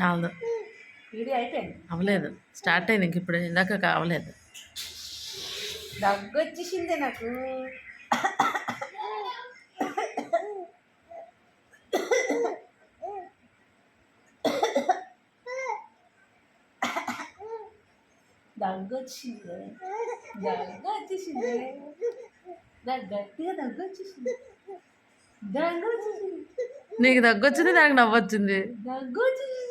చాలదు. వీడియో అయిపోయింది. అవ్వలేదు, స్టార్ట్ అయింది. ఇంక ఇప్పుడు ఇందాక కావలేదు. దగ్గు వచ్చేసిందే నాకు. దగ్గు వచ్చింది, దగ్గు వచ్చేసింది, గట్టిగా దగ్గు వచ్చేసింది, దగ్గు వచ్చేసింది, నీకు దగ్గొచ్చింది, నాకు నవ్వొచ్చింది. దగ్గు వచ్చేసింది.